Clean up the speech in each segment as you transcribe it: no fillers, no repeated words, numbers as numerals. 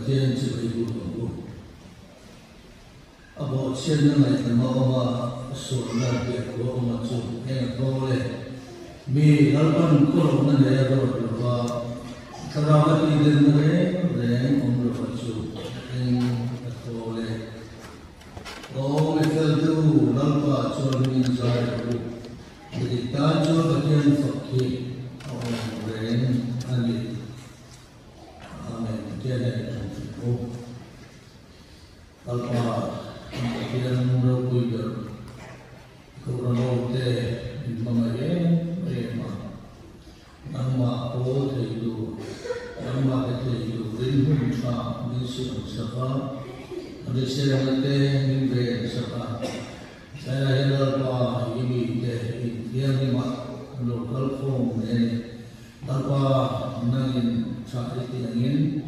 thiên chỉ phải đủ đủ ở bộ trên nó này thì mà số là việc của ông mà chủ hay là thôi vì nó còn có lúc nó để rồi và sau đó nó đi đến nó để ông được mà chủ nên thôi oh mình phải tu nó có cho mình giải được thì ta cho cái thiên phật khí ông để anh đi amen kia này cũng alpa kita mula punya korang te mengajar mereka nama oh itu nama itu rindu sa misi sapa ada seorang te mimpi sapa saya hendak apa ini te dia ni mak lokal form ni apa nangin saat ini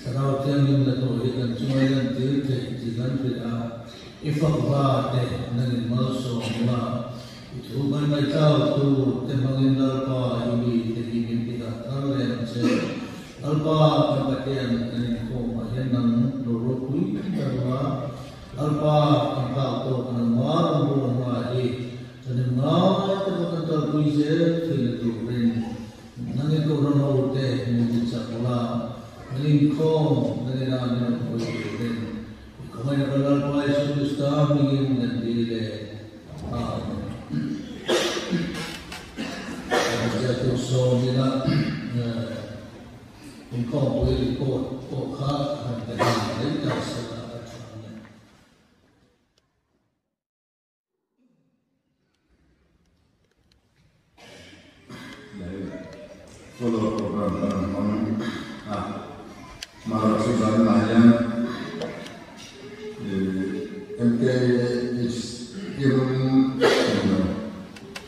kalau tiang yang letak ikan cuma yang tiada jiran tidak, ifakba deh nanti masuk mula itu kan mereka tu temangin alpa ini tidak kalau yang saya alpa kematian nanti kau yang nang lorokui terwa alpa angka tu kan maru lagi jadi mana tu kan terkui saya tidak turin nanti kau orang teh mungkin sekolah Lingkong dari nama Tuhan. Kau yang berlalu pada Yesus ingin menjadi jatuh somila. Lingkong boleh kokak dari dasar asalnya. Follow program Malah sudah nanya, MK is given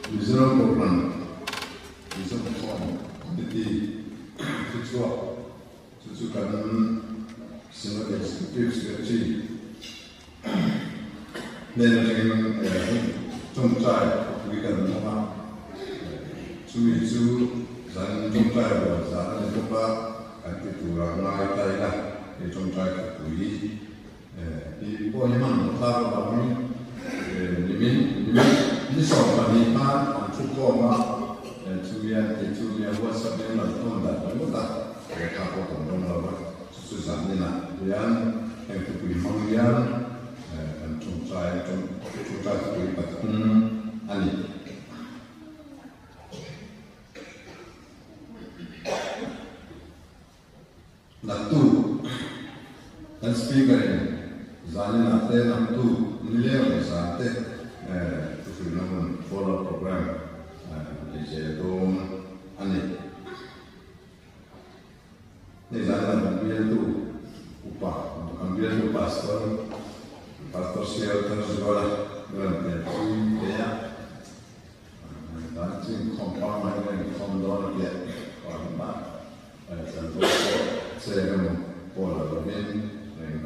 visual program, visual form, jadi sesuatu sebagai eksekutif sekali. Dan dengan contoh berikan nama, cuma dan contoh bahasa Eropa. Nanti turang naik lah, di contoh kui, di boleh mana kalau kami ini soal ni kan cukup mah, cuma WhatsApp yang nak kontak, kalau tak, mereka potong orang susah ni nak, yang kui manggil, contoh kui patun, ani. Natu dan speaker ini, zani nate natu nilai zate, tu film follow program, jadi dom ane. Ni zani ambil tu upah, ambil tu pastor siapa tu sekolah berhenti dia, nanti kompang macam kompang dia, kompang, contoh saya akan pola begini,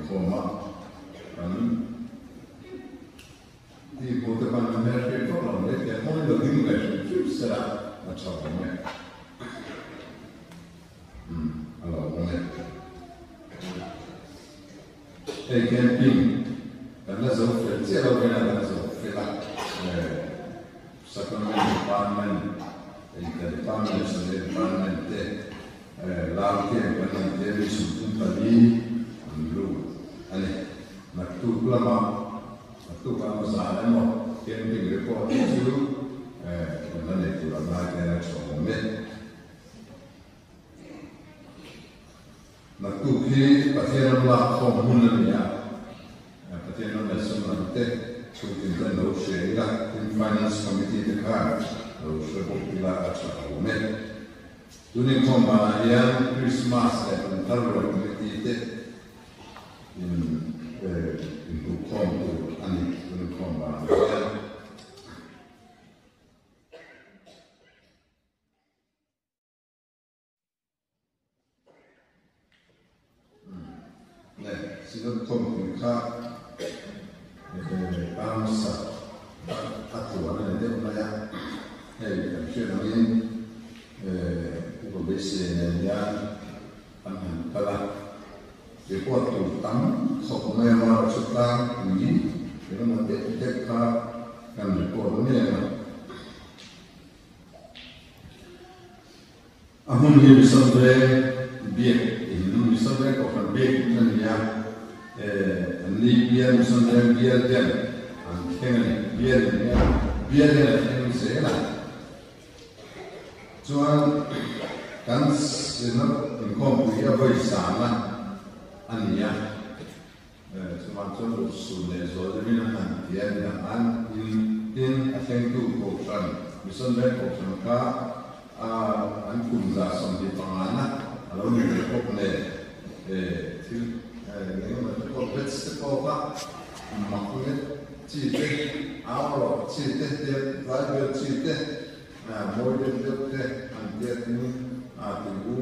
koma, kan? Di kota mana mereka itu orang mereka orang lebih mengajar juga macam mana? Kalau mana? Camping, karena jauh kerja kalau kena jauh kerja, sekarang department, department sendiri department Lautnya karena dia disebut tadi dulu, naktu lama saya mau camping report itu, mana itu ramai kena coba. Naktu kini pasien lah komunan ya, pasien lah semua teh, sudah tahu saya finance committee dekat, lalu sebut bila acara Dunia koma yang Christmas dan terlalu berarti itu kom ani dunia koma yang siapa kom kita bangsa aturan itu mana ya kami Ubesi yang aman pala report tu tam sok mai ma chuta ni ina ma te ka kan report ni na amun hi sobre bien in sobre ko kan be kan ya ni bien sobre bien den an kengen bien den se na chuan kan sino in kom ya voi sana ania chuan chuan lu su le zo de min an dia na an in a thank you ko san mi son le ko san ka an kum za som di pangana alo ni ko ne til ne ma ko bets ko ka ma ko ne chi te alo chi te va be chi te mo de te an dia ni a tu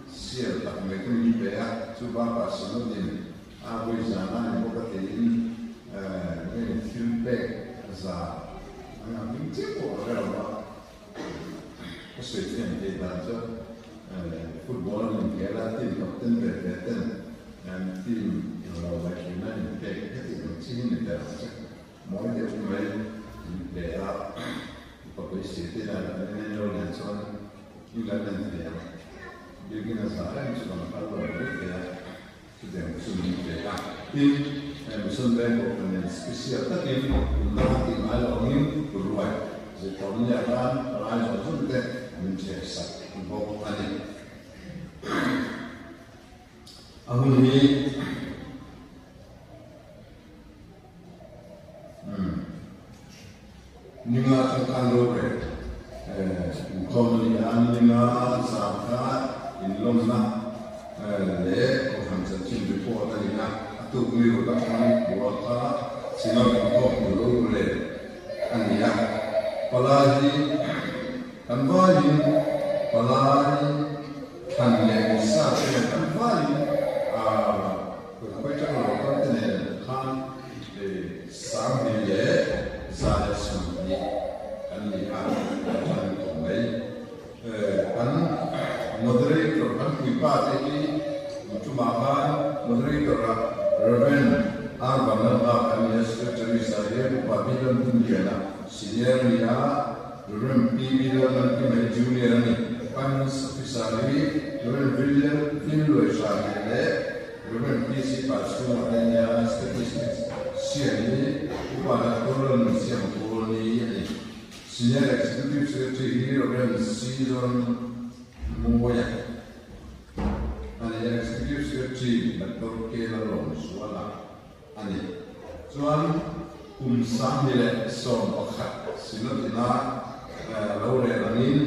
sia ta me ko ni be a tu ba pa so no din a voi za na ni ko te ni ne film be za ana mi ti ko ra ba ko se tem de da zo football ni ke la tin ko ten be ten and tin la va ki na ni ke ti ko ti ni da mo de ko me be a ko se te da ne no na so ni la na te ya begin as a time to follow there to them to meet there in some bank open and special that in nothing I love him to right the problem ya ran rise on the Manchester in both money ahuni nima kan robe komuni anima saka in lomna le ko hamsa chin report ani na tu mi ro ka ani ko ka sino ko ro le ani ya palaji kanwali kan le sa se kanwali ko ko ta ro ka ne kan de sam le sa ya sum ni ani ya kan ko mai kan moderator kan kuipate ki tumakan moderator Reverend Arbanaba and Secretary Sahib Pabilan Indiana senior niya Reverend P. Bilan and junior ni Finance Officer Reverend William Finloy Shahile Reverend P.C. Pascu Matanya Statistics Siani Upana Koron Siam Koroni Senior Executive Secretary Reverend Season Moya ani executive secretary Dr. Kela Lons wala ani chuan samile som pakhat sinatina laure anin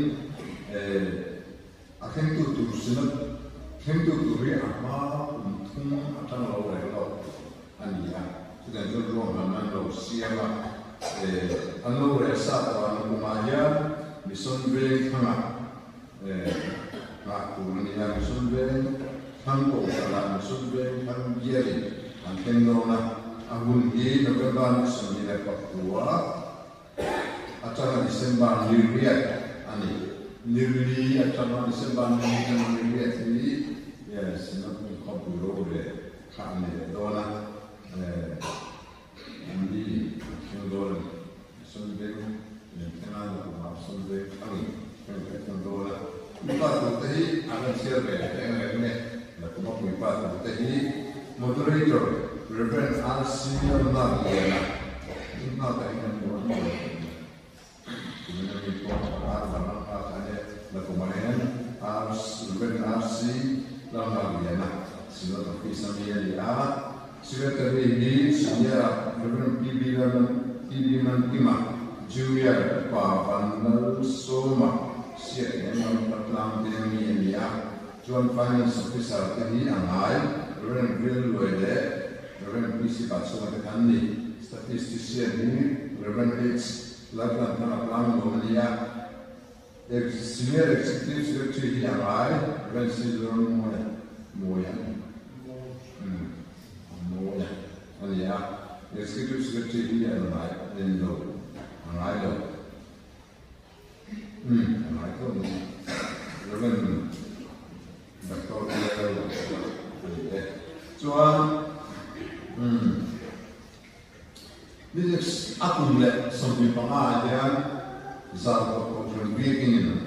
akhem tu sinat khem tu ri ama thum atan laure lo ani ya sudah jodlo man lo siama anore sa ta kumaya mison be khanga aku ni yang sunben hamko kala sunben ham biari antendo na ahun di November sembilan Papua acara Desember Niriat ani Niri acara Desember Niriat ini ya senang kompuro le kami dona andi dona sunben kenal apa sunben ani dona Mipatu tahi akan sirbe dengan ini. Lalu mak mipatu tahi moderator Reverend R.C. Narliana. Ini tahi kan buat apa? Kemudian mipatu orang ada lalu mana Reverend R.C. Narliana. Sudah terpisah dia. Sudah terlihat senior Reverend P.B. Junior Papanal Soma. Siap yang berpelang dengan dia, John Finance Officer tadi angai, Reverend Bill Lloyd, Reverend P.C. Pascu Matanya, statistician ini, Reverend H. Lakukan pelang dengan dia, Senior Executive Secretary angai, Reverend Sidron Moya, dia, Executive Secretary angai, Lindo, angai lo. Reverend Dr. chuan this akumle something panga hian zar ko from beginning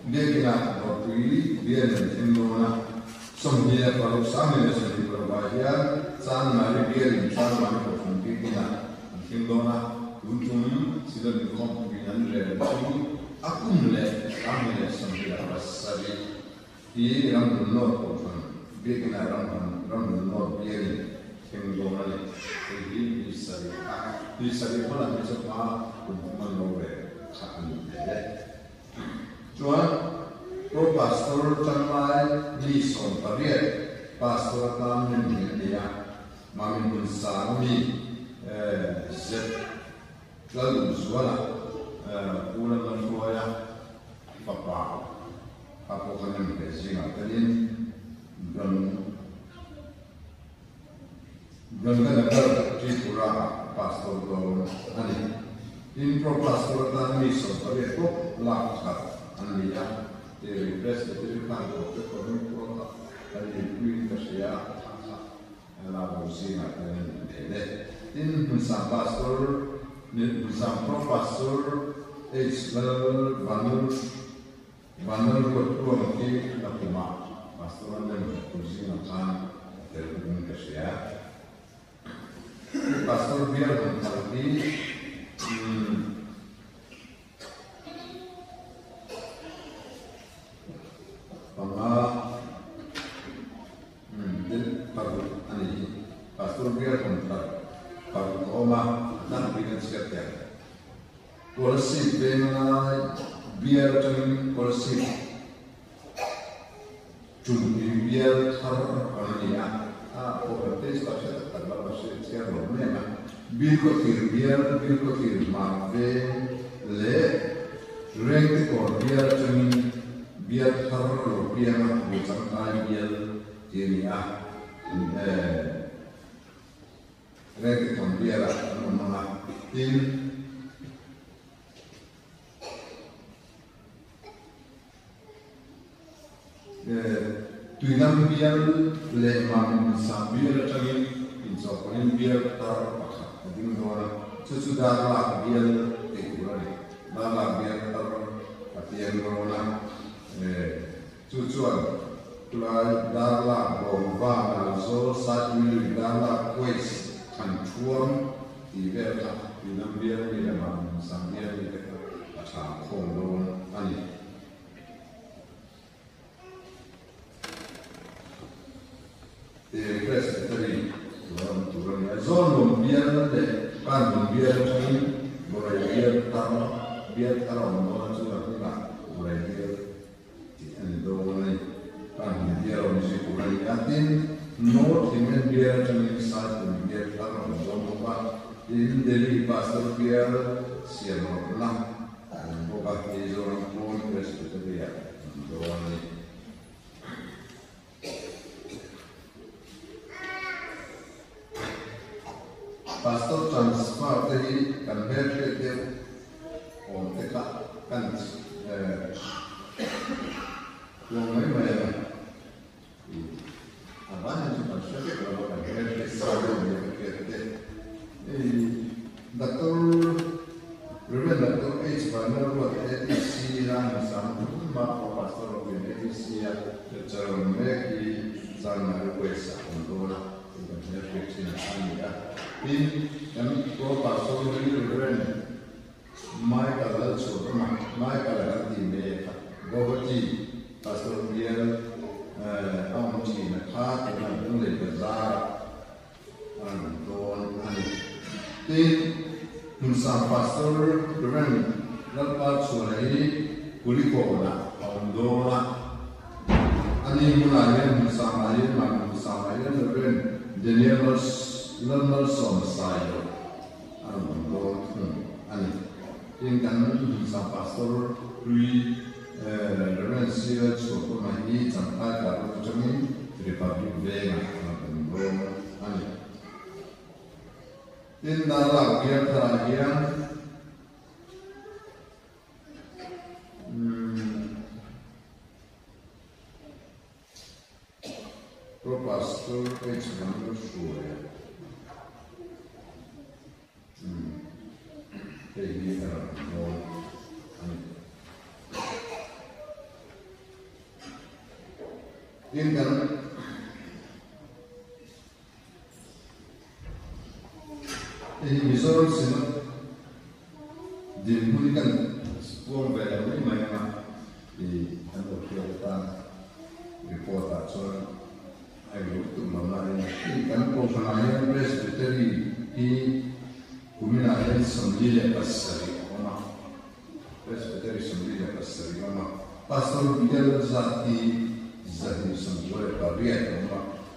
a rotui bien in lona something para samene something para hian chan mari bien chan mari ko from beginning in lona untum sila ni kom binan re akumle samene something para sabi i ram no ko from beginning ram no bien in lona ni Isari mana bisa pa menoleh kami deh. Cuman pro pastor canai di son tabir pastor kami dia mami bersami zet lalu suara ulang mensuaya papa apa kalian bersihkan kalian Gangga Tripura pastor Don Ani Impro pastor Tami Sotabe Pop Lakhat Ania the request that you can go to Prota and the Queen Kasia and I will see my in some pastor, some professor, it's well Vanur Kutuanki Napuma pastor and then Kusina Khan the Queen Kasia. Pastor biar mengerti bahwa pastor biar mengerti bahwa koma dan bikin sekalian polisi dengan biar dengan polisi cuma biar harusnya Properties pasal terlalu besar sekarang memang birkotir maafkan le rent biar cumi biar harus biar bukan biar ini rent biar maafkan Tuinam biar lemah sambil cari insoponin biar terpakai. Jadi orang sesudah lah biar ekuran, lah biar terpatian orang cucuan. Tulai darlah bomba also saat ini darlah kuis kancuan di biar tuinam biar lemah sambil macam kongdon ani. Presbytery turun zon biar deh kan biar ini mulai biar taruh orang sudah kita mulai biar ini doang kan biar orang sih kurang yakin not dengan biar ini saat biar taruh zon apa ini dari pastor biar siapa lah bukan di orang pun presbytery ya doang Pastor transfer dari convert ke orang kita kan yang mana apa yang kita cakap kalau convert ke sahaja Doktor H. Banner buat edisi yang sama pastor buat edisi yang tercermin di sana kuasa untuk refleksi anda. In kami ko pastor ni Reverend Michael Chotma Michael Antime Gobati pastor dia amti na khat na dule bazar an don ani tin unsa pastor Reverend Lalpa Chorai kuliko na ondona ani mulanya musamayin Reverend Daniel Nelson Sayo, ini kan sang pastor lui Reverend Sir Choko Mahi sampai kalau kami Republik Vega, ini dalam biar terakhir pro pastor pastor H. Manuel Shure. Baby, more. In Mizoram Sinat, theMunican School where we might not be report that. So I wrote to Mama in Kanko Presbytery, he Kumina had some Lilia Passari, Presbytery some Lilia Passari, Pastor Miguel Zati, Zati some Joy Pavia,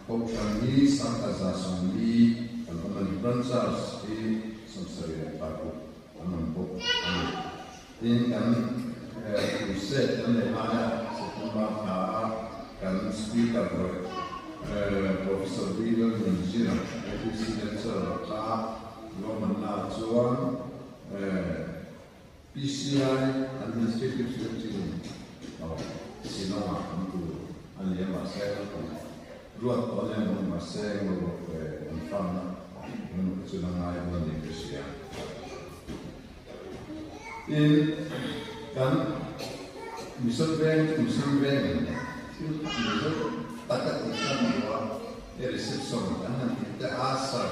Pochani, Santa Zasongi. Among Bransars, some Saria Papu, among Book. In who said, and the Haya, September, can speak of Professor Beagle in Zina, every season, Roman Natsuan, PCI, administrative structure of Sinoma, and the Marcel, Ruat Olen, Marcel, and Fana. In kan misalnya takat kita bahwa reception kan kita asal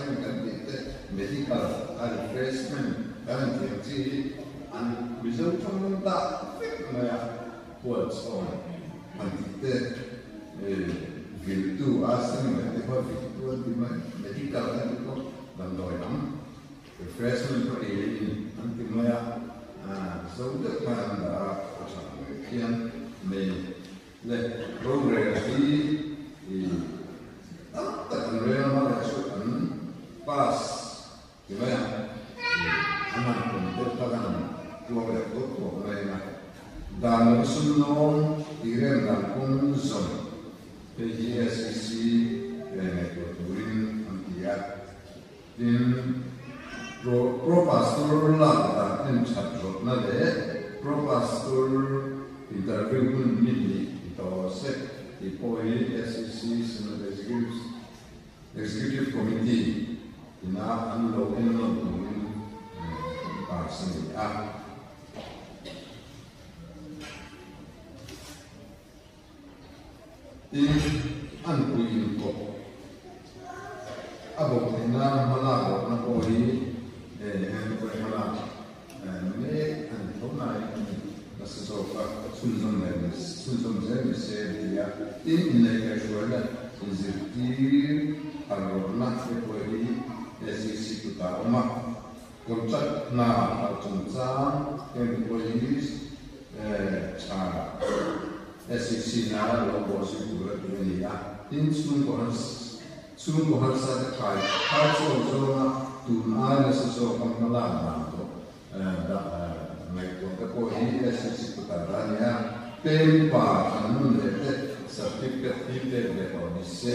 yang kan kita medical refreshment kan jadi an misalnya cuma tak maya buat soal kan kita virtu asal yang kita virtu di mana medical kan itu dan doang refreshment per ini nanti maya sudah kan kian le progress di tak real malah sukan pas gimana anak pun terkadang keluar itu mereka dan sunong direm dan konsum PGSC turin antiat din pro pastor lah dan cakap nade pro pastor interview pun mili itu set di poi SEC senat executive committee ina anlo pasang di anpuin ko abo ina malabo na ko ko malabo me an tonai nasofa sunzon se dia in ne ka shola zirti arona ko SEC to Taroma contract na tunza employees cha SEC na logo siguro dunia in sunung ko sa kai so na tunai so pangala na to mai ko SEC to Tarania tempa anun de certificate de police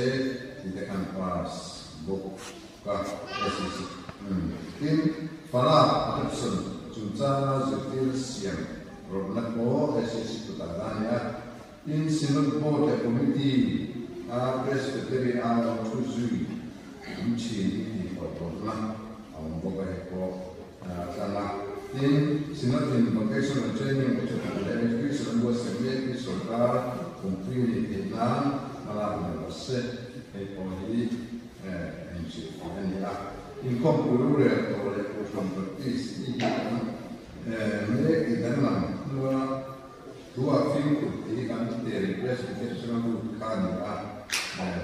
de kan pass book ka SEC in fala adoption tunza zetil siam robnak ko SEC to Tarania in Synod Board Committee, Presbytery Island Tuzui, Inchi, Portland, Bogaco, Sana. In Synod Invocation and Training, which is the education was a very soldier, completely in land, Malam was set, a police, and she. In conclusion, from Baptist, make it dua film ini kan dari presbytery semua bukan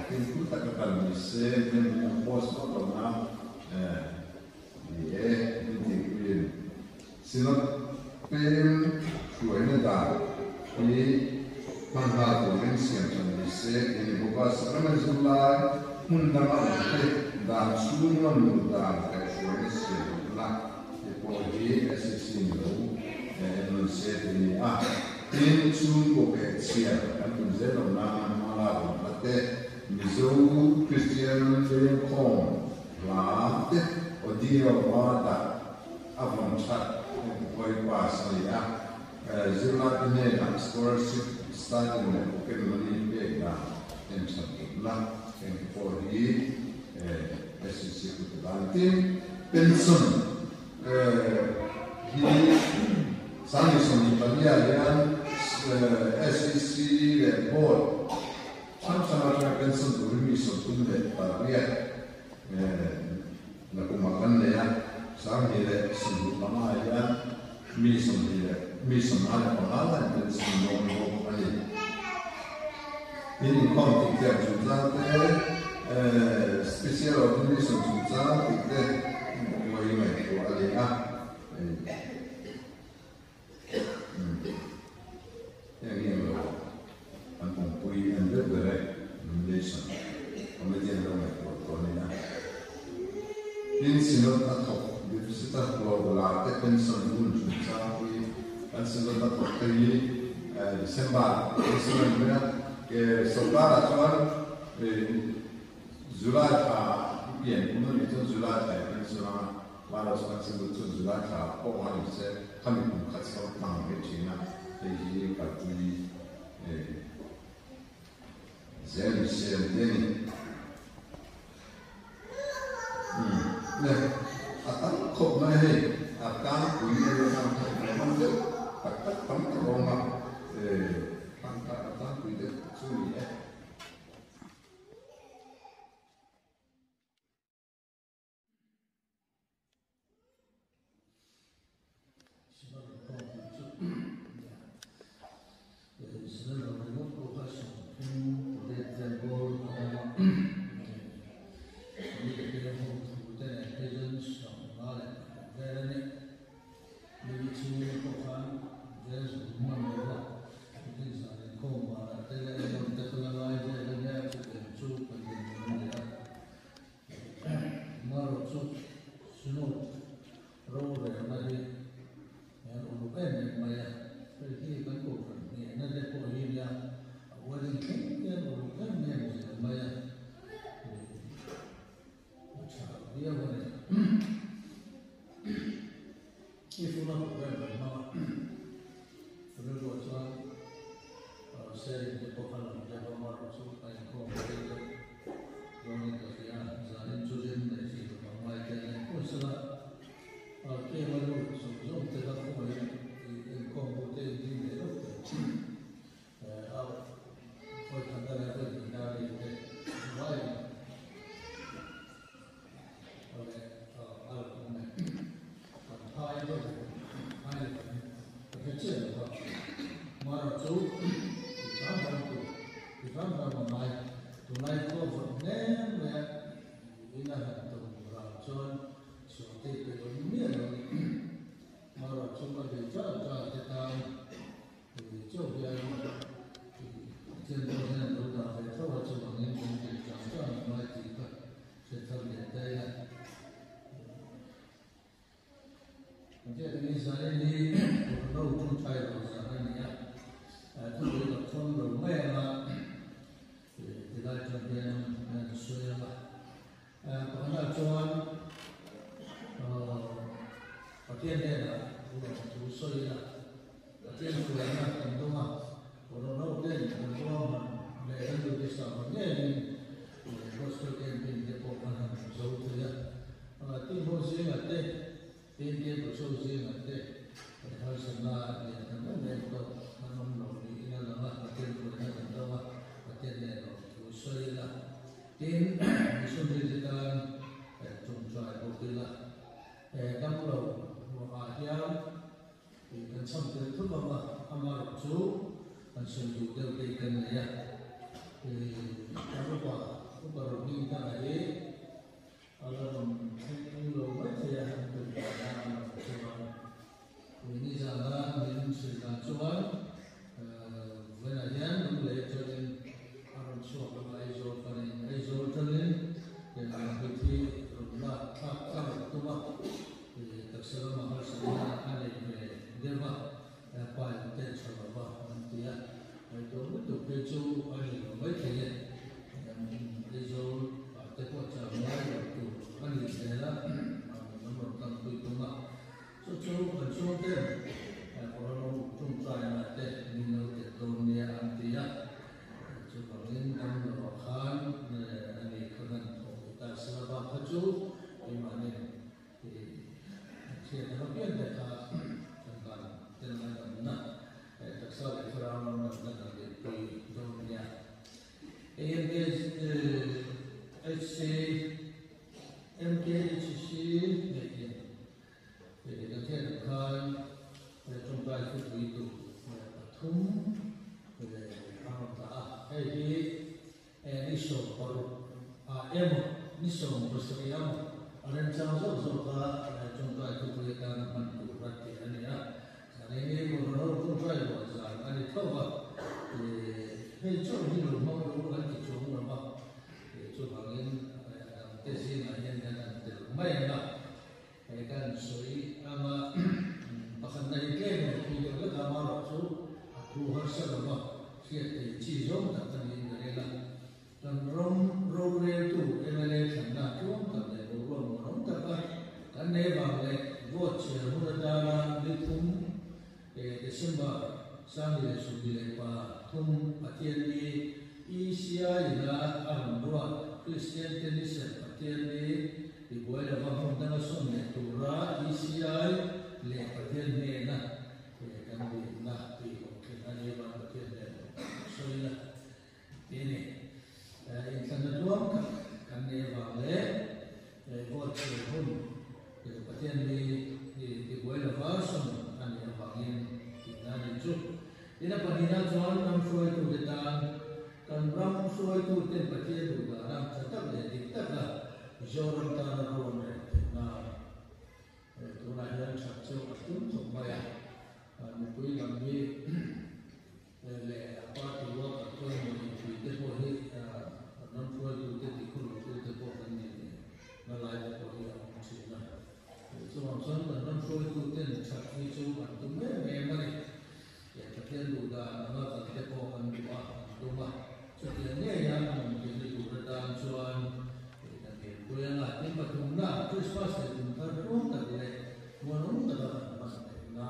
film tak akan bisa menembus atau dia ini sinot film suami dah ini mangga tulen siang bisa ini bukan sekarang sebelah mundang dan semua mundang suami siang lah di SEC itu enunciate ini in sun ko ke sia kan zelo na mala ate mizo Christian de kom la te odio wada avon chat koi pas ya zula ne na scholarship study ne ke mani be na em sabla em for hi SEC kutubantin pension hi sani soni palia yan SEC le board sama pension tu mi so tunde palia na kumakan ya sami le sini lama ya mi som ada pengalaman pension no ani ini kontik dia juga spesial organisasi juga kita mau ini itu ada yang ini loh antum pui anda berai Malaysia kemudian orang itu orangnya ini sinot atau divisitas global ate pension dulu juga kan sinot atau kali Desember Sobar atuan Zulata bien uno itu Zulata pension walau sekarang sebut Zulata orang itu kami pun kasih orang Cina jadi katui Zeli Sendeni nah akan kok naik akan punya yang memang tu akan pengorbangan akan punya sulit Itu betul-betul ada yang baik ya. Result HC MKHC này để có thể được khai trong bài phục vụ tụ thúng về hàng tạ hay đi sổ vào em đi sổ một số em anh cháu rất rất là trong bài phục vụ đang mình cũng rất là anh nhá cái này một nó không phải là rằng anh thâu vào thì chỗ như là mong muốn anh chỉ chỗ mà chỗ bằng những cái gì mà nhân dân từ mấy năm cái kan soi ama bahkan dari game video ke kamar tu aku harus apa siapa cizom tak tadi mereka dan rom tu emale kena tu tak ada rom tak kan ne bang vote mudara ditum Desember sambil sudah pa tum patian di Asia ina armua Christian tennis patian di buat apa pun dengan sunnah Torah Asia le patian ni na kan di na di mungkin ada yang patian so ina ini insan dua kan ni bang buat pun patian di buat apa sunnah kan yang bangin kita itu ina panina John nam suai tu kita kan ram suai tu ten patian juga ram tetap le diktat lah Joran tanah ruang na tunai dan sakso atum supaya mungkin kami le apa tua atau mungkin boleh non suai tu tikul tu boleh ni nalai boleh macam mana so maksudnya non suai tu ten sakso tu atum memang ya tapi juga nama kita boleh rumah setiapnya yang mungkin itu datang cuan Kuya nga tin patung na Christmas ay tuntar kung tagle mo taga mas na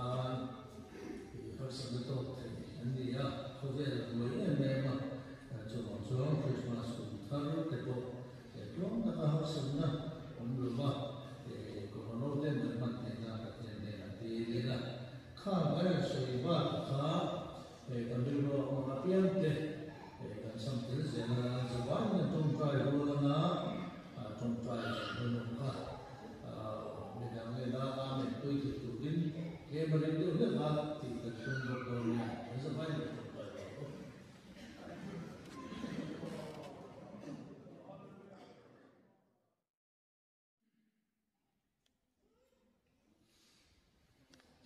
person to hindi ya hovel mo yan mema so Christmas tuntar ko kung taga hasan na umluba ko no den man na katen na ti na ka ba so iba ka kandulo ang apiante kan samtil sena zawan na tungkay ro na trong trai hơn nữa nên là người ta mình tôi thì chủ đến cái mà đến điều nhất là thì tập trung vào đồ nhà nó sẽ phải được trong trai đó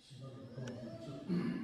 xin lỗi con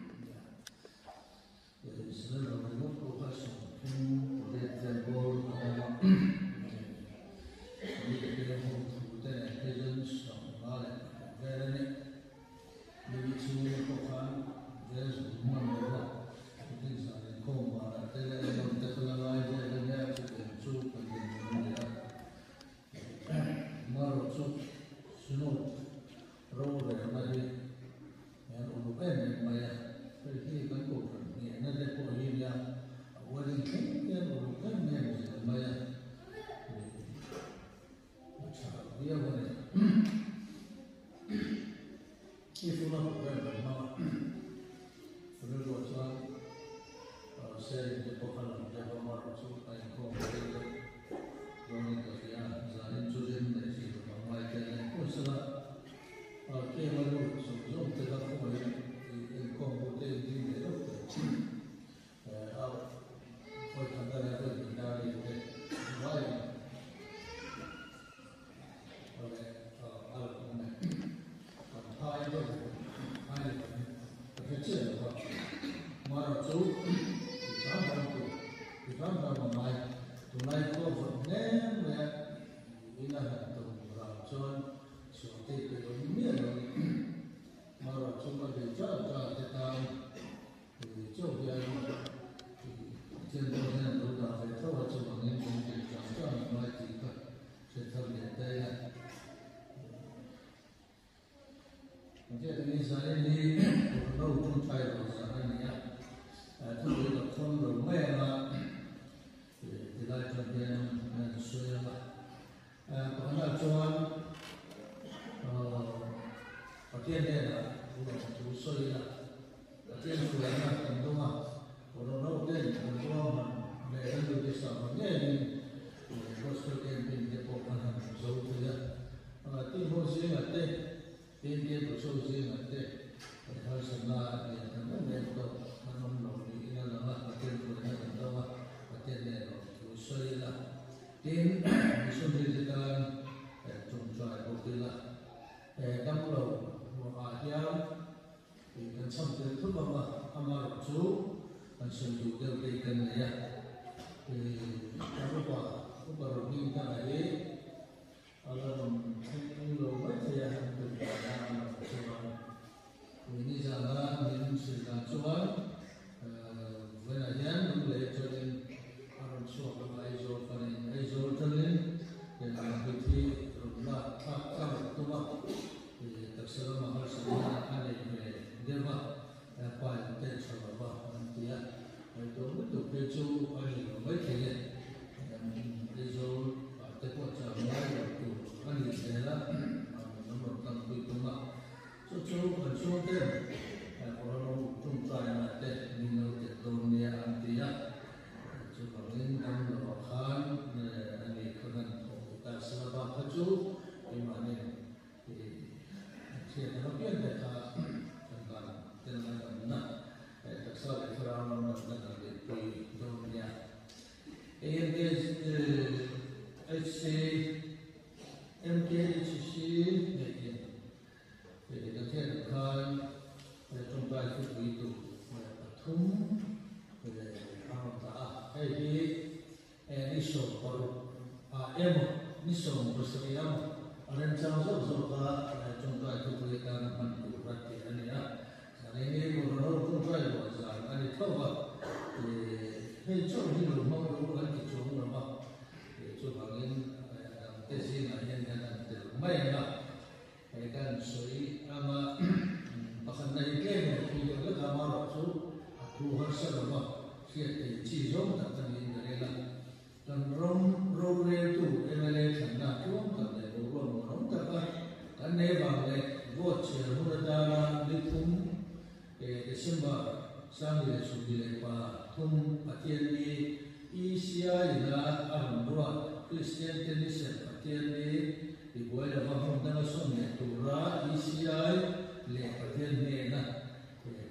chú thì mà nên thì khi nó biết được là cần tên là nè đặc sao để cho nó là để tùy đâu nha MKHC thì cái thế là khai trong bài phục vụ tụ thúng về hàng ta hay đi nisho baru em nisho berseri em orang jauh jauh ka trong bài phục vụ kan man tu berarti ini ya karena ini orang trong bài wajar ani tahu thì chỗ đi đường mau đâu có cái chỗ mà chỗ bằng cái gì mà hiện nay là từ mấy năm cái căn suy ama bahkan dari game video ke kamar tu tu harus apa siapa cizom tak terlihat dari lah dan rom tu emale thanda tu tak ada rom tak kan ne bang le vote hurada litum Desember sang le subi le pa thum patien ni isia ina arundwa Christian tenisen patien ni di buai la bang tanga som ne tura isia le patien ne na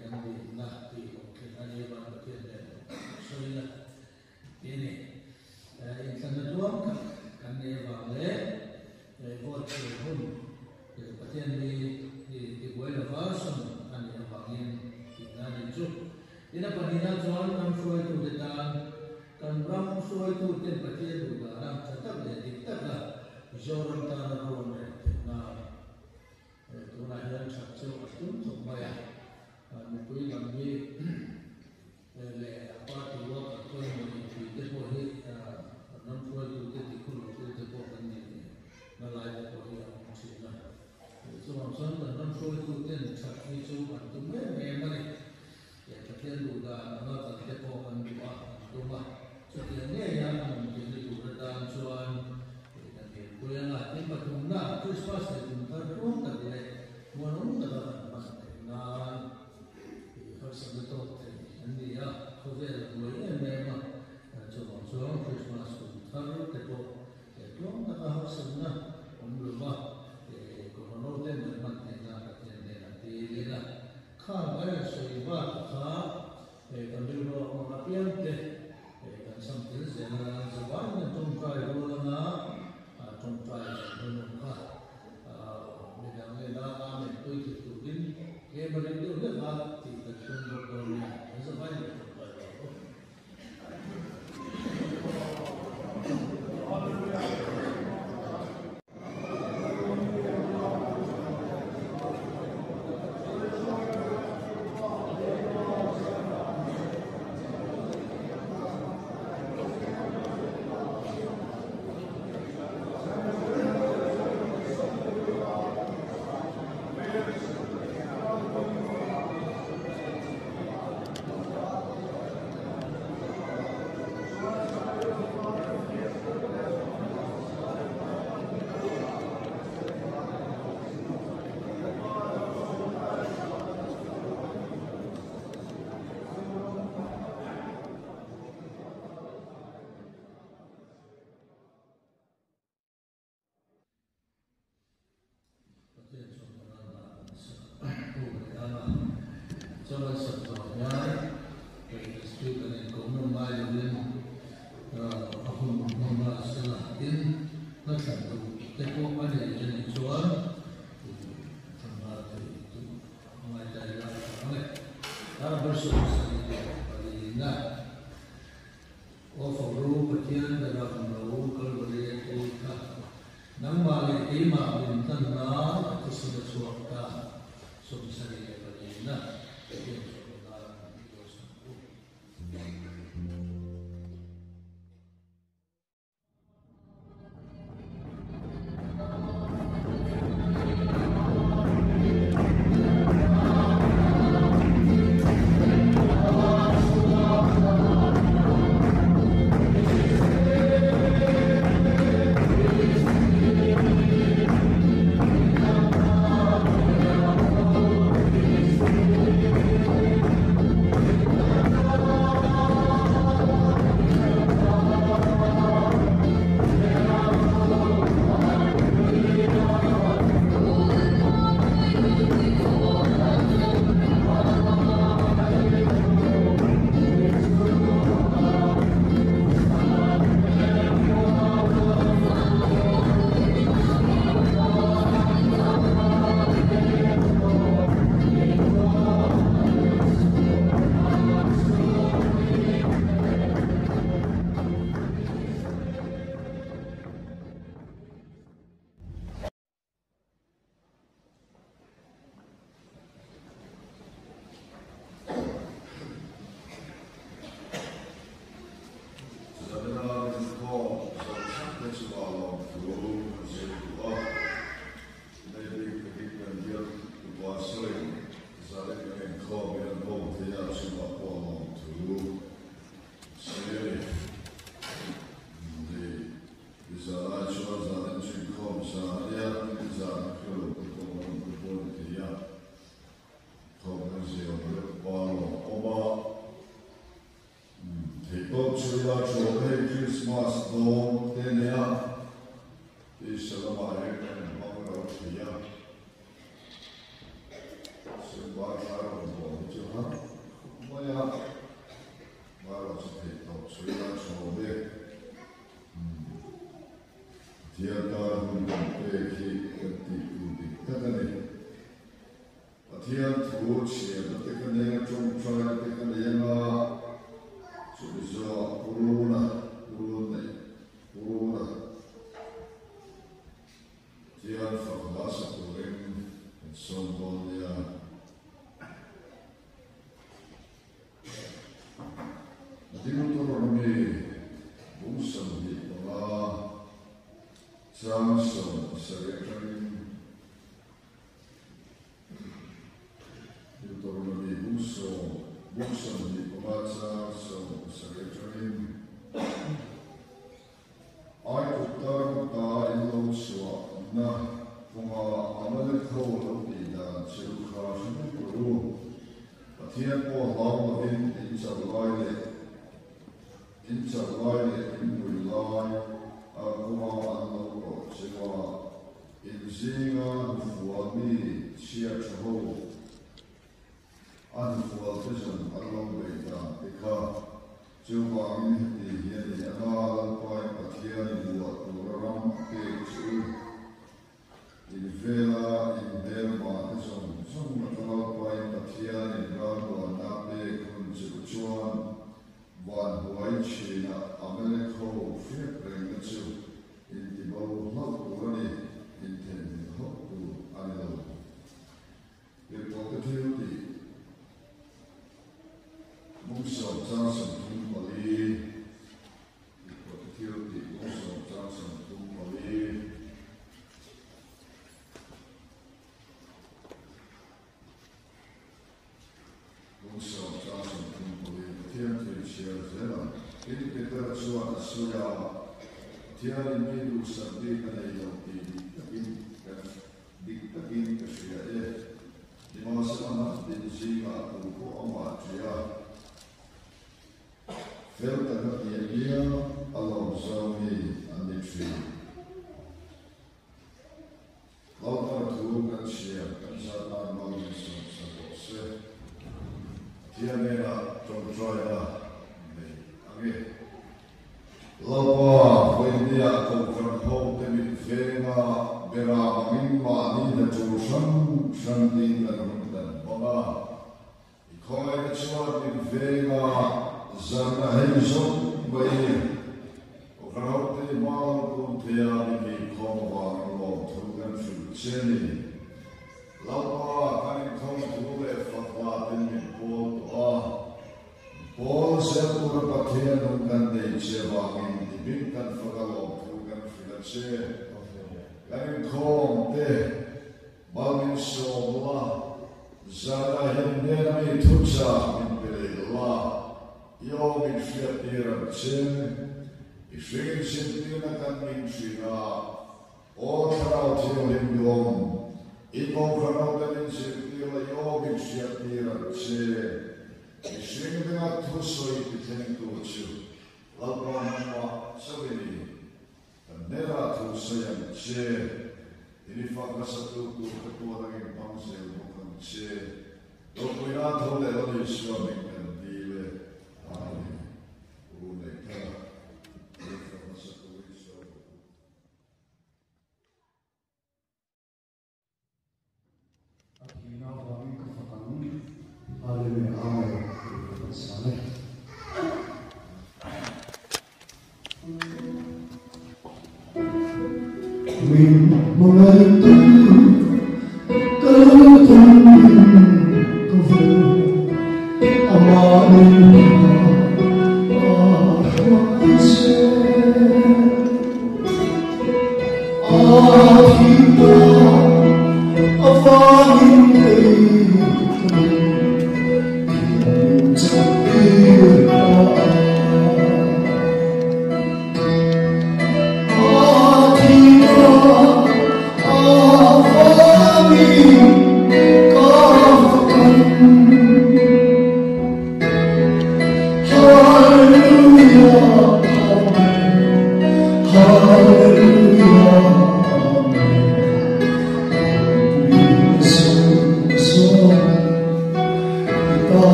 kan di na ti ke ani ba patien ne so ina ini in kana tuam kan ne ba le vote hun patien ni di buai la bang som ani ba ngin Nani tu, ina panina jual nam suai tu detan, kan ram suai tu ten pakai tu ram tetap le diktat lah, joran tanah rom le, na tu na yang cakap tu supaya mungkin kami le apa tu apa yang itu depo he nam suai tu detikul tu depo kan ni, na lain depo yang macam na. So maksudnya nam suai tu ten cakap itu tu memang Kemudian juga nama terdepo kan rumah sebenarnya yang mungkin itu redam cuan dan itu yang lain patungna Christmas itu terus terjadi morong terdapat dengan harus betul ini ya khusus mulai memang cuman Christmas itu terus depo itu harus sebenarnya rumah konon dan bermakna nanti dia kan ada sebuah kan dulu orang apian deh kan sambil jalan jalan tungkai rolana tungkai rolana negara kami itu din ke beritu lepas tidak tunggu rolana sebanyak tungkai Jangan sebabnya itu kan ekonomi lain aku memahami macam tu teko ada yang jual tempat itu mulai dari bersusun dari nak overall bagian dalam lalu kalau dia itu nama lima bintang na itu sudah suaka sebesar ini bagian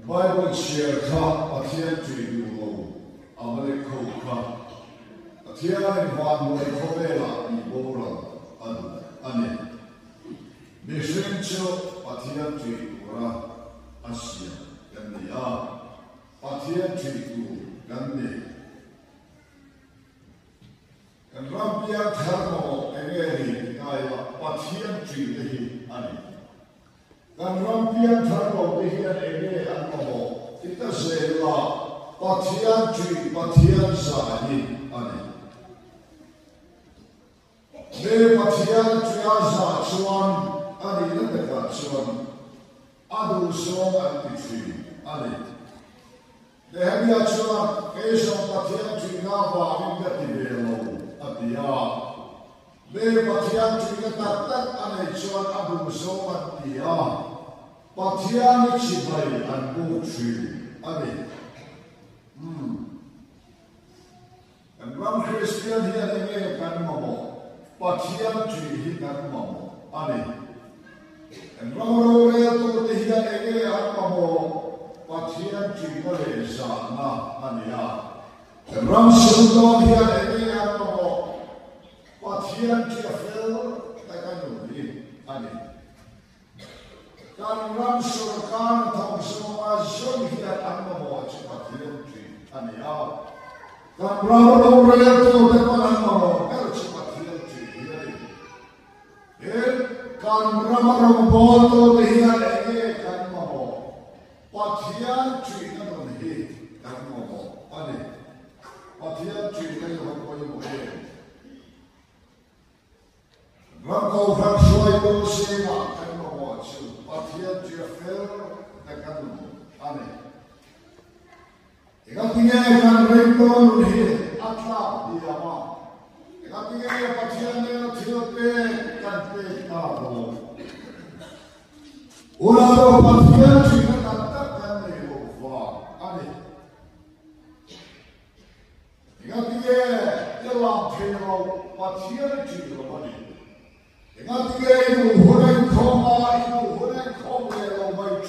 Bible share ka athian tri lo amale ko ka athian van mo ko bela I bora ane mission cho athian tri ora asia ganni ya athian tri tu ganni kan rabbia tharmo engeri kaya athian tri dehi ane kan rabbia tharmo dehi ane ane kita sela athian tri athian sani ane ne athian tri asa chuan ane nanda chuan adu so antitri ane ne habia chuan keso athian tri na ba inga tibelo atia ne athian tri ka tat ane chuan adu so atia athian chibai anbu tri ane and one Christian here again kan mo athian tri hi kan mo ane and Ramoro to the here again mo athian tri ka le sa na ania and Ram Sundo here again mo athian tri fel ta kan ni ane kan Ram Surkan thong so azon here mo athian tri ania kan Ramoro to the kan mo athian tri here kan Ramoro boto dehian ege kan mo pathian tri kan he kan mo ane pathian tri kan ho ko mo he rako han soi ko sema kan mo chu pathian tri fel kan mo ane ekatinge kan rento he atla dia ma ekatinge pathian ne thiope kan pe ta bo 오라도 바티안 주인은 답답한 내고 아니 내가 그게 일랑테로 바티안 주인으로 말이 내가 그게 이거 호랭 컴레로 말이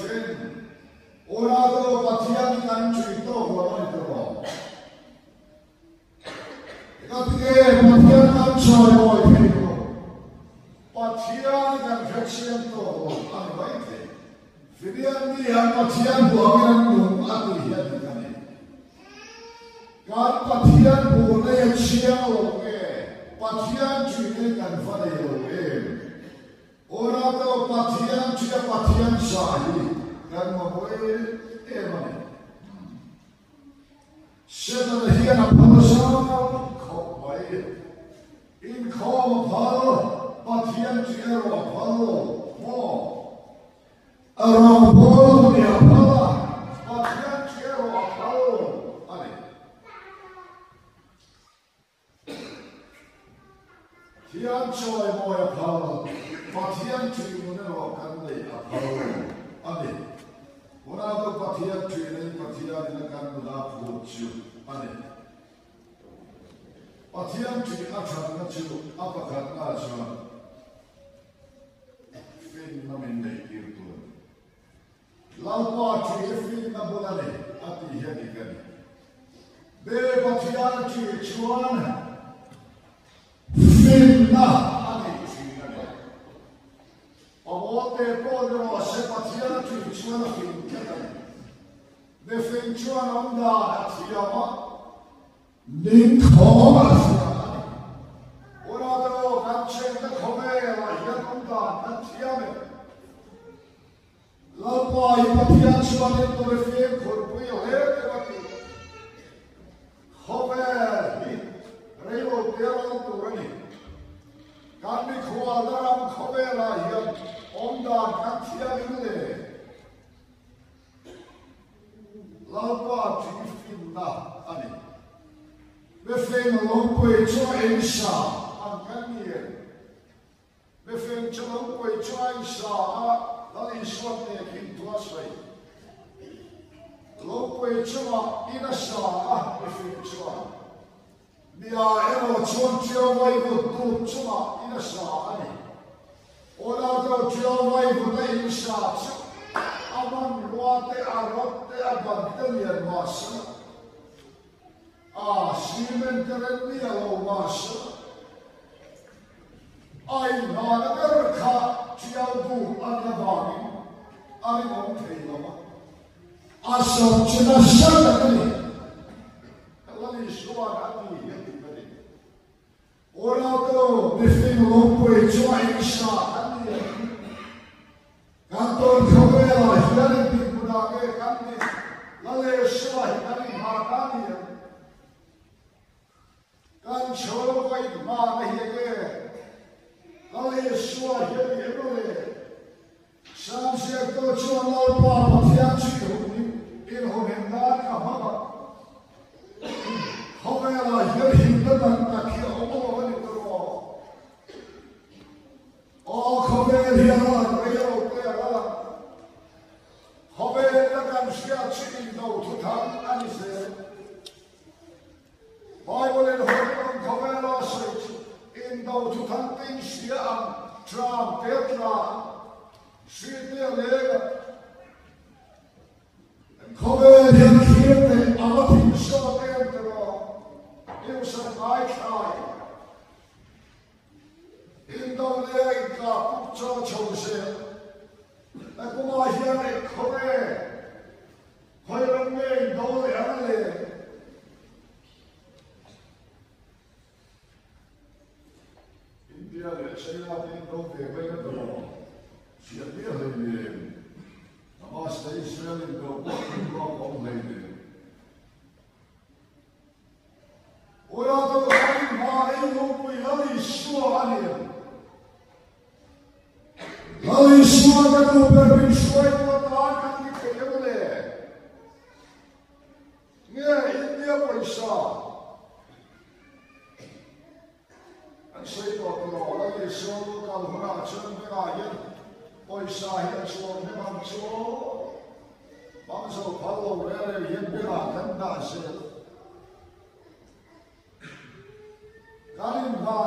오라도 바티안 간 주인도 말이 들어 내가 그게 바티안 간 주인으로 말이 Patian kan veksien to an baite. Firian ni an patian buangan nung atu hian kani. Kan patian bu ne chiang lo ke. Patian chui kan fale lo ke. Ora to patian chia patian sahi kan mo boy e mane. Sheta hian apolosa ko bai. In ko palo Patian chiero apalo, arambolo ni apala, patian chiero apalo, ani. Tian choy mo apalo, patian chiero kanne apalo, ani. Orado patian chiero patian na kanne la puchu, ani. Patian chiero achana chiero apakatna achana. Namin kirtu. Lalpa chi fin na bolane ati hedi kani. Be patian chi chuan fin na ati chi kani. Amote podro se patian chi chuan fin kani. Be fin chuan onda ati ama ning kho ati. Oradro kanchen na khomela yan onda ati ama. Lalpa ipatian chuan to refem khorpui he te khove hi reilo terang to rani kanni khwadaram khove la hian onda kathia le lalpa chifin na ani befem longpui chua insha an kanni befem longpui chua insha Dali suotte kin tuasai. Lopue chua ina sa efim chua. Mia ero chuan chua vai tu chua ina sa ani. Ora do chua vai na ina sa chu. Aman luate arotte abantelian masa. Simen keren mia lo masa. Ai na ka Chiao du anabani, ani mong thailama. Asam china shalakani. Kalani suan ati yeti bari. Ora to nifin longpui chua insha ani. Kanton kawela hilani pingunake kanni. Lale shua hilani makani. Kan cholo kai ma nahiyage. Lale shua hilani Samsiak to chuan lalpa patian chi in honen na ka mama. Hovela hir hindan takhi omo ni tro. O khovel hiala reyo pera. Hovel kan shia chi no tutan anise. Bible in honen khovela sich in no tutan tin shia tram petra. Sweetie lega. Come hian khiete amatin so dentro. Eu sa mai khai. Indo lega pupcho chose. La kuma hian e khore. Khoiram me do le. India le China din do ve ve do. She appeared in the Master Israel in the walking of lady. Ora to hai ma ei no pui lali shua ani. Lali shua ka to per bin shua to ta kan ni ke yole. Nge India paisa. An sei to lali shua ka hora chen me ga yen. oi sahi so ne mam so mam so palo rele yen bela kan da se karin ba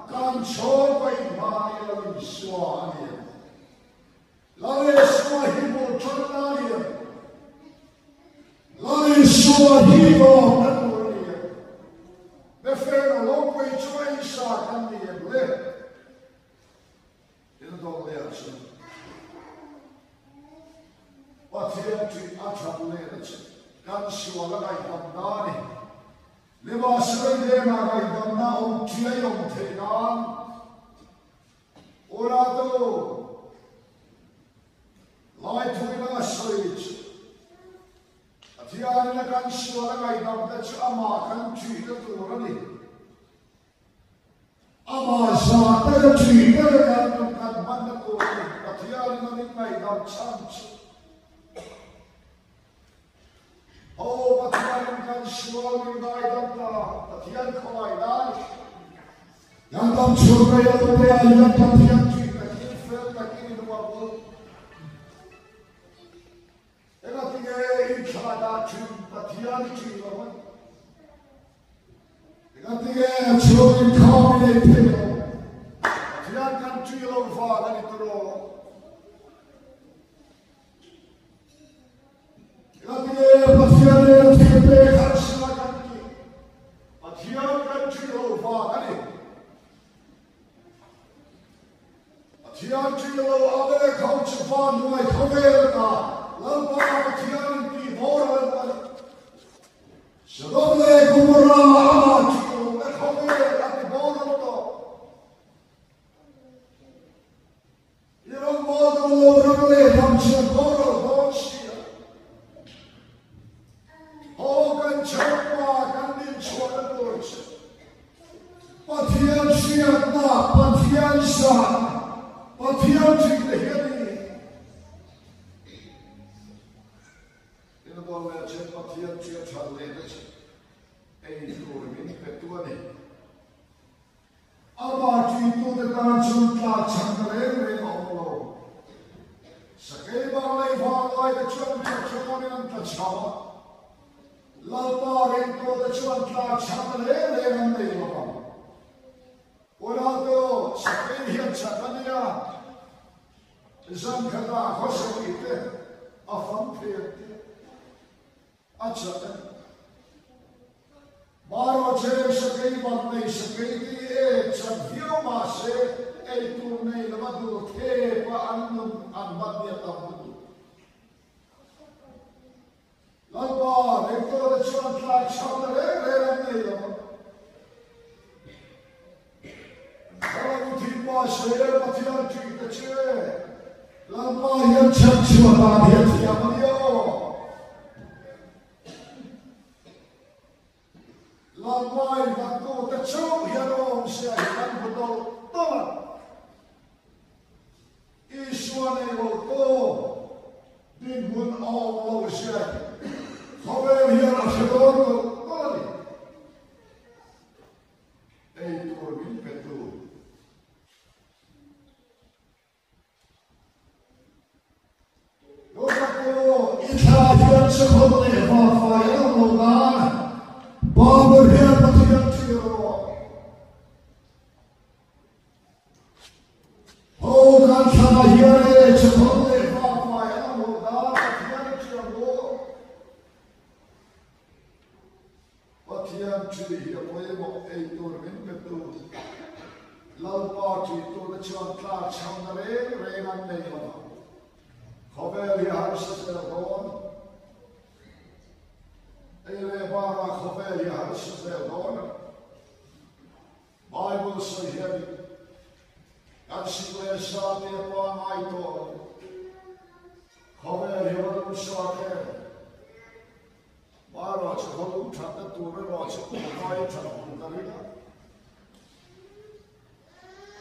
kan so pai ba ni la so ani la le so hi mo chona ni la le so hi mo na ni me fero lo pai choi sa kan ni le ina do le aso Patria tu atrapalhas, cansiola vai damnare, leva a sredema vai damnare, tia yom tenan, orado, lai tu ina sredit, atia ina cansiola vai damnare, ama kan tia tu rani, ama zata tia kan mana tu, atia ina vai damnare. Oh, Patian kan suami baidanta, Patian kawai dai. Yang tam surga yang berbeda, yang Patian cerita kini film kini dua puluh. Enak tiga insyaallah cerita Patian cerita apa? Enak tiga suami kami itu. Patian kan cerita apa kan itu? Patian cerita khasnya kan ni, Patian kan cerita apa kan ni? Patian cerita apa le kau cepat mulai kau berita, lalu Patian di moral kan, sebab le kumura amat cerita le kau berita di moral tu, yang moral orang le macam moral bos. Oh, kan cepat, kan dicuat terus. Patian siapa, Patian sah, Patian cerita ini. Ini boleh cek Patian cerita cakap lagi. Ini orang ini ketua ni. Apa itu dengan cerita cakap lagi Allah. Sekali balai balai kecuali cakap dengan tercawa. Lalpa itu kecuali cakap lele nanti orang. Orang tu sekali yang cakapnya, jangan kata kosong itu, afam itu, aja. Baru je sekali bandai sekali cakap masih itu ni lepas tu kepa anum anbatnya tahu. Lalpa itu kecuali cakap lele nanti orang. Kalau tiba saya Patian cerita cewek, lalpa yang cakap dia siapa dia? Lalpa itu kacau yang orang saya kan betul teman. Iswan itu dibuat Allah saya. Kau yang asyikor tu mana? Itu orang betul. Dosaku insyaallah sekolah fafaya Allah, bahawa dia Patian ciro. Oh kan saya sekolah fafaya Allah, Patian ciro. Patian ciro boleh mau itu orang betul. Lalpa itu macam kelas chandare renan ni. Khabar harus sesuatu. Ele bara khabar harus sesuatu. Bible sahih. Asal sahaja apa itu. Khabar harus sesuatu. Bara kalau tak turun macam apa itu tak ada.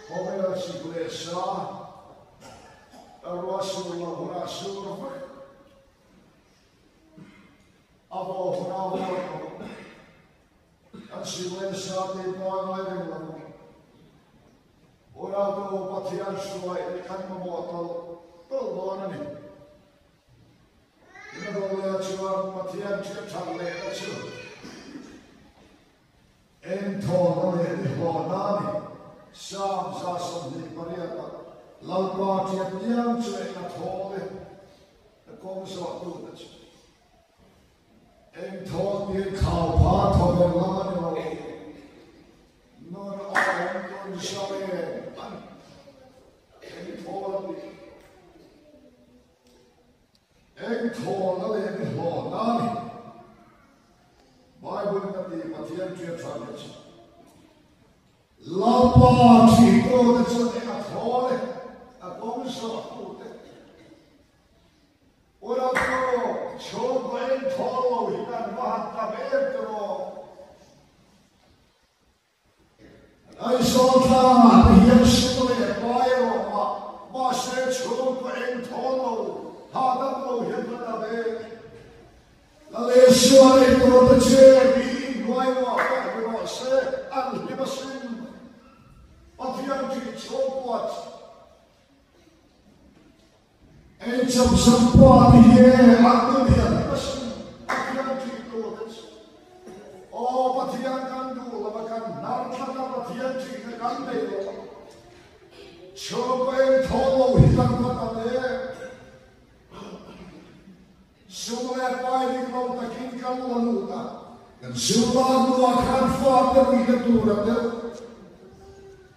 Khabar sahih. Rasulullah Rasulullah Abu Hurairah Asyik saat itu orang lain orang tu Patian suai kan memotol thiệt nhang chuyện là thôi con sợ tu đó chứ em thôi tiền khảo phá thôi là rồi nó em con sao em thôi nó lên cái hồ đó này Bible nó đi mà thiên chuyện cho được chứ lão ba chỉ có cái chuyện này thôi con sợ tu đấy ora to cho em thôi hitan va ta vetro ai so tha hiền sự này coi mà sẽ cho em thôi ha đã lâu hiền ta về là lẽ xưa này tôi đã chơi đi ngoài cái nó sẽ ăn đi mà xin mà thiên chỉ cho quạt em chăm sóc qua thì ăn được hiền mà xin thiên chỉ tôi đã ô mà thiên can đủ là mà can nار thằng mà thiên chỉ cái can đấy rồi cho em thôi hiền mà ta về Sumaya pai di kau takin kamu lalu ta, dan semua dua kan faktor itu turun ya.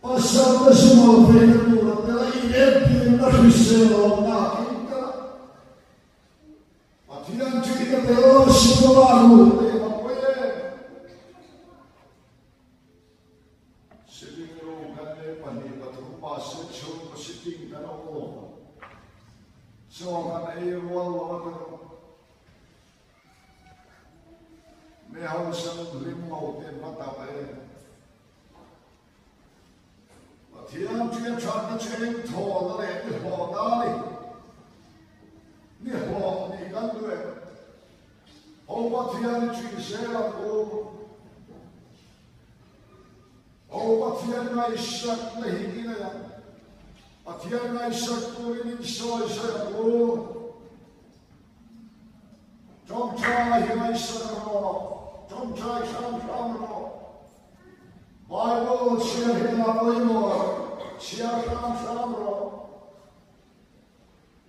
Pasal semua itu turun ya. Ini dia risau nak kita. Matian cerita terus semua lalu ya. Apa ya? Sebelum kami pandai betul pasal cuma sitting dan Allah. Soalnya air walau मैं हम सब लिम्मा होते मता पाए अथियां चुके छात्र चुके थोड़ा ले थोड़ा ले नहीं हो नहीं कर दो ओ अथियां चुके शेरा को ओ अथियां ना इश्क नहीं की ना अथियां ना इश्क तो नहीं सोच को जब चाहे ना इश्क करो Don't try some Bible share him up more. Share some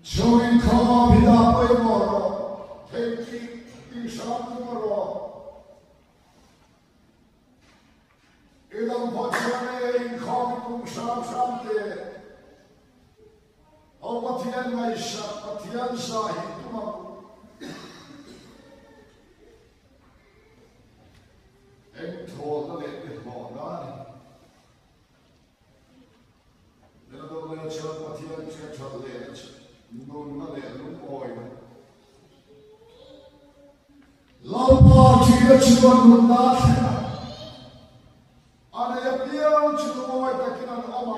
Join come him up more. Take it some more. Ilang pachane come to some there. Oh, what the end may shut, but the inside. Em thua nó lên cái bỏ đó này, nên là tôi lên chơi mà thiên chơi chơi lên, nôn nó lên lúc oi mà, lâu bao chỉ là chưa nôn đó, anh ấy biết chưa oi ta kia nó ôm,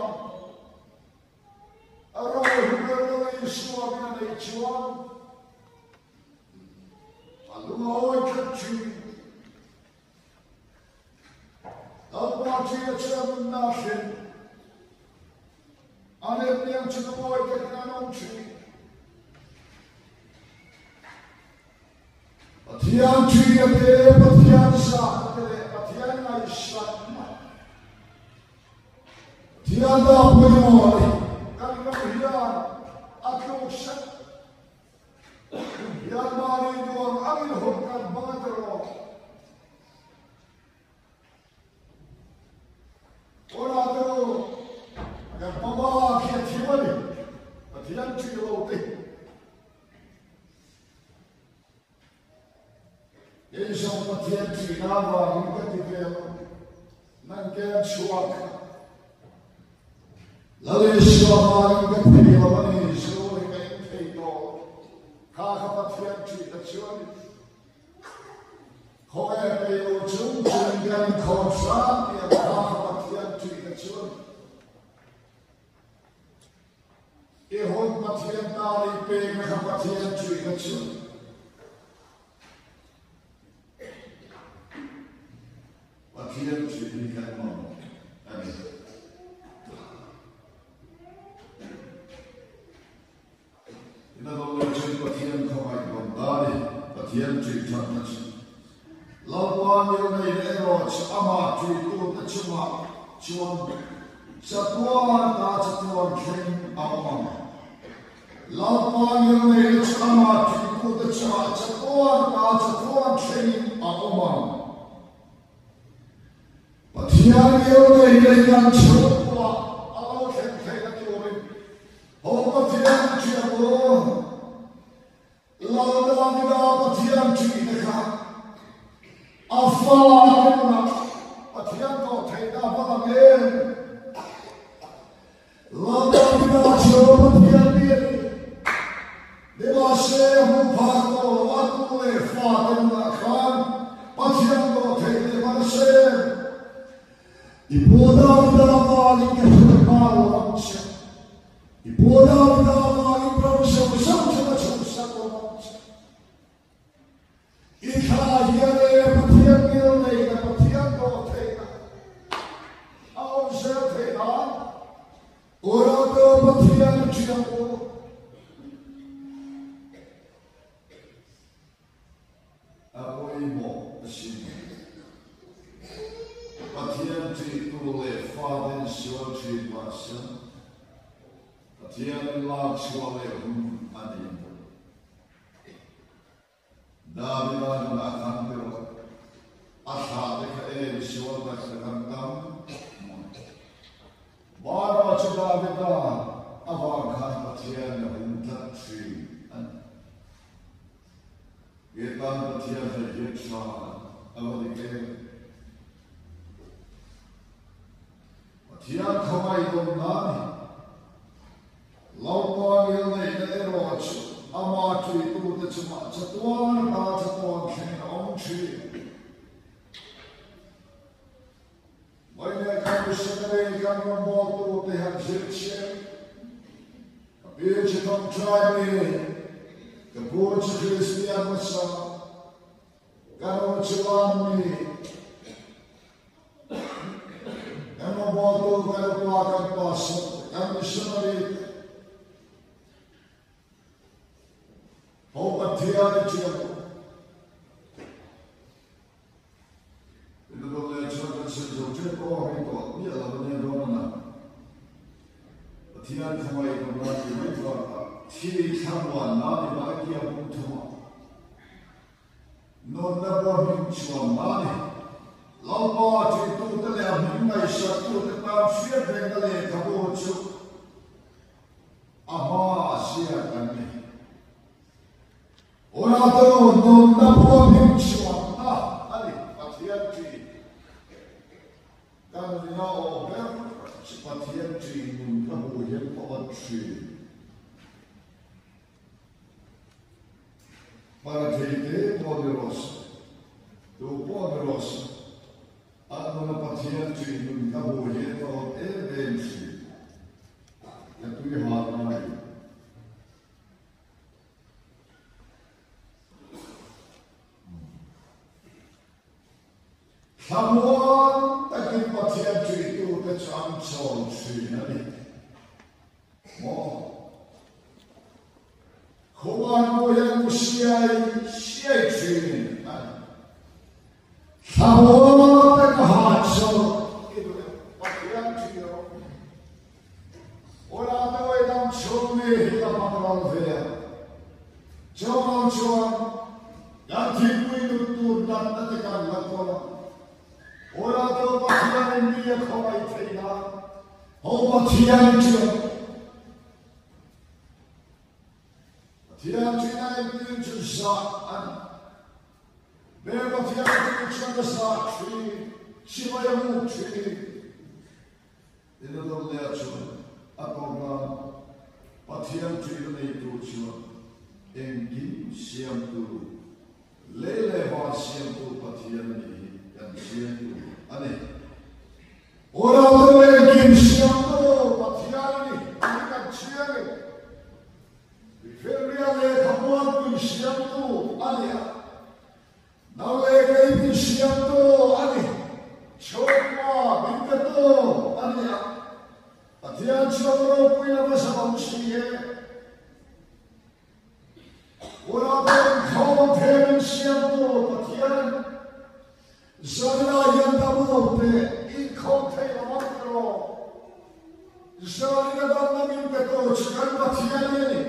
ở đâu cũng được nó Yeshua bên này Chúa, anh lúc oi cái chuyện Alba chia chum nashin. Ane piang chum boy teknanom chi. Atian chi ate atian sa ate atian ai sa. Atian da poi kan no hian atlo sa. Hian mari do amin hok kan badro. Ora tu, yang papa kia tiba ni, tiang cuci laut ni. Ini semua tiang cuci nama hingga tiga, nangkep suak. Lalu suak hingga tiga ni, suak hingga tiga. Kakak tiang cuci tercuali. Kau yang perlu cuci dengan kau sah, yang kakak E hon patien tali pe me patien chui ka chu patien chui ni kan mo ani ina do le chui patien ko mai ko dali patien chui ta na chu lo pa ni nei le ro ama chui tu ta chuma chuan Chatuan ta chatuan king awam Lampangin ni sama tiku de catuan training akomang. Patihan yo ni yang chua alau keng kiorin. Ho patihan ciago. Lawan kita patihan cika. Afal kita patihan kau tidak apa-apa. Lawan kita ciago patihan dia. Devashe Mupato, Atule, Fatima Khan, Patiango, Tele Vashe, Ipoda Vidavali, Kamalanche, Ipoda Vidavali, Professor Sancho, Italia, Patiango, Patiango, Tela, our Sertela, Orato, Patiango. Apoimo assim. Patiente tule faden siolci passa. Patiente la suole adim. Davila na campero. Achade ka siolta cantam. Vara ci Davida avancan patiente untatri. Yetan patihan yetsa avadike. Patihan khamai domnani. Laupang yelne eroch amatu itu tecuma catuan khen omchi. Maine kamu sekali kamu mau tu tehan jetche. Kapir cetam try Kapur Christian masa, kalau celami, kalau bawa kalau keluarkan pasal, kami sendiri, obat tiada cium. Itu boleh cerita sejauh orang itu, dia lawannya mana? Tiada kemai kemari itu. Tiri kawan nani bagi yang utama. Nona bohong cuam nani. Lawa itu terlihat hingga satu tetap siap dengan kamu cu. Apa siap kami? Orang tu nona bohong cuam nah, ali hati-hati. Kalau dia orang hati-hati nona bohong pawatri. Para gente poderosa, do poderoso, a nona paciente nunca morrer ao evento. É tudo errado, não é? Samuel, aquele paciente do Techamson, sim, né? Bom. Kuman yang usiai siai Samuel terhasil itu pakaian dia. Orang tu yang cumi hidup makan dia. Jangan cuan yang tipu itu turun tekan lakukan. Orang tu pakaian dia kawai tidak. Oh pakaian dia. Tiada yang itu sah, mereka tiada itu sah, siapa yang mungkin? Ini adalah lihat apa orang patihan itu cuma engin siam tu, lele siam tu patihan ini dan siam tu aneh. Orang engin siam tu patihan ini, bukan siam ini. Februari kamuan pun siap tu, alia. Nalar pun siap tu, alia. Coba bingkai tu, alia. Patihan coba pun apa sama mesti. Orang kau pun siap tu, patihan. Zara yang tahu tu, ikut saya makro. Zara yang tahu ni betul, sekarang patihan ini.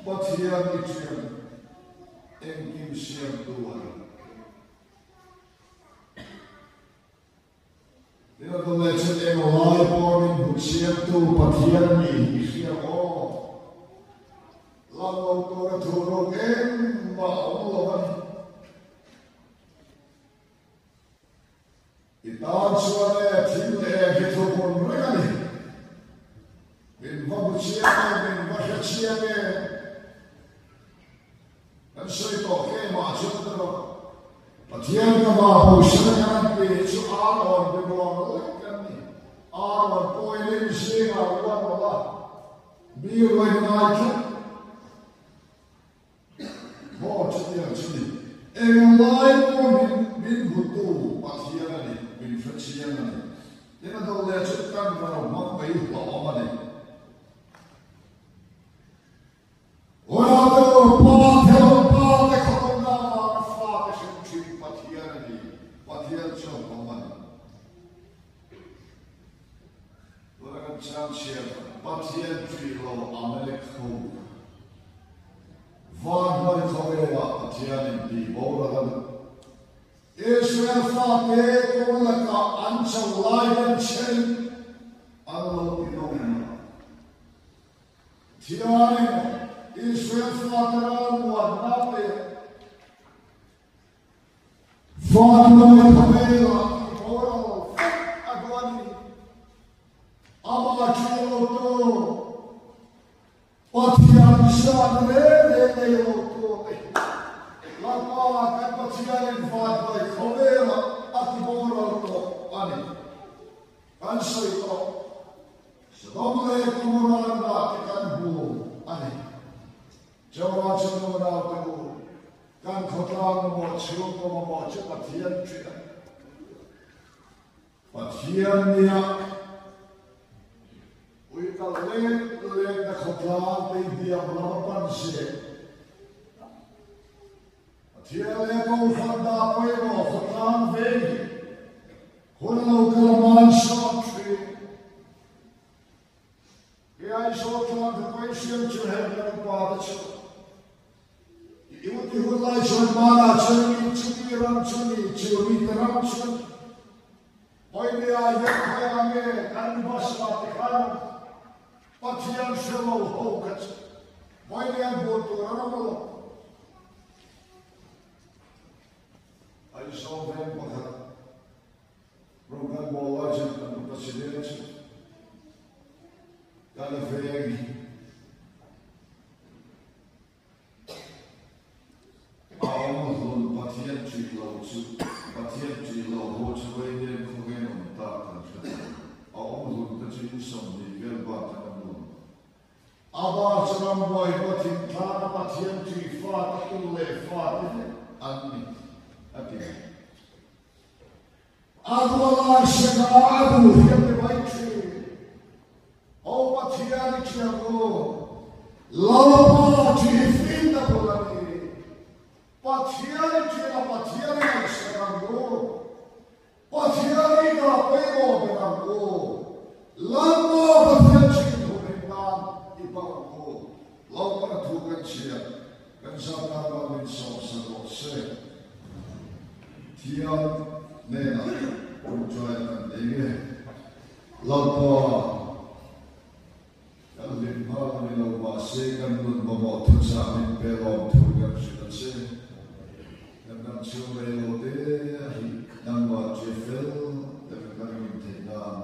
Pathian Ichian, Enkim Siam Tuan. Dina the legend in live morning, Siam Tu Pathian Siam O. Lango Tora Turo Em Maulavan. Itan Suane, Timle, Hitopon Regani. Bin Vabuchiame, Bin Vachachiame. And so it okay, Machotero. But here the Mahu Shangan page to our the one our boiling sing our one be like Nike. More to the actually. And live bin Hutu, but here bin Fetchian. Then the legend come from Mumbai or money. Pathian Trilo Americo Vagoi Korea Pathian di Boragan Israel Fate Kolaka Ancha Lion Chen Allo Pinona Tiani Israel Fate Wanape Vagoi Korea Boragan Agwani Amakioto, Pathian Shanreyoto, Lama Pathian Vadai, Kovera, Atiboro, Ani, Ansoito, Sadomle Kumuranda, Kanbu, Ani, Jawachamura, Kan Kotan, Chilko, Pathian Trina, Pathian Nia. We can let the Kotlan be a Blapan ship. Tieleko Fanda Pueblo, Kotlan Vegi, Holo Kalaman Short Tree. I saw the question to have the father. You would like to Mana Chuni, Chuni Ramchuni, Chuni Ramchun. Why they are young and Basma the Khan. Pathian Shallow Hokas. Why they are both to Ramalo? I saw them with her. Rogan Bolajan and the President. Galafayagi. Almost Pathian Chilo, Pathian Chilo, what's away there for them on the dark country. Almost the Chinese on the Velbatan. Abasaram boy, but in Tana Pathian tree, fat to lay fat and me. Adwala Shagadu, the white tree. Oh, Pathian Chiago, Lava tree, feed the Polani. Pathian Chia, Pathian Shagago, Pathian Pego, Benago, Lama Pathian tree. Love to get here, and some other source of say. Tia Nena, who joined the Love Calvin Parnell was second to Bobo to Sami Pello to Gamshin. And then Chile, number Jeffel, the Karim Tedan.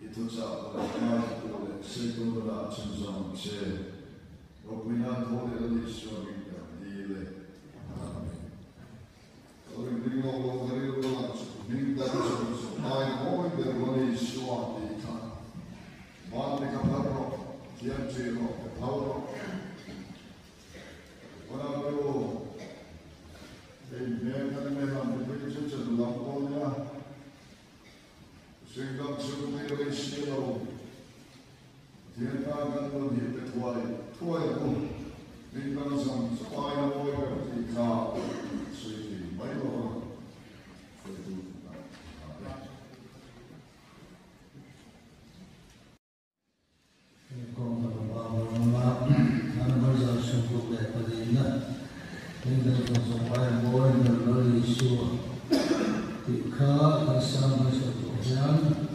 It was out of the second actions on chair. We not hold it in this story. So we bring all over the world. Bring that to I hold the money short the time. One make a power, TMJ, the power. What I do, they make a man on the bridges and Lamponia. Sing up to me, they still. The entire will hit the twilight. Because I'm flying away with the car, so you might want to do that. Con la 现在从外国人的那里说，对卡他上面是多少？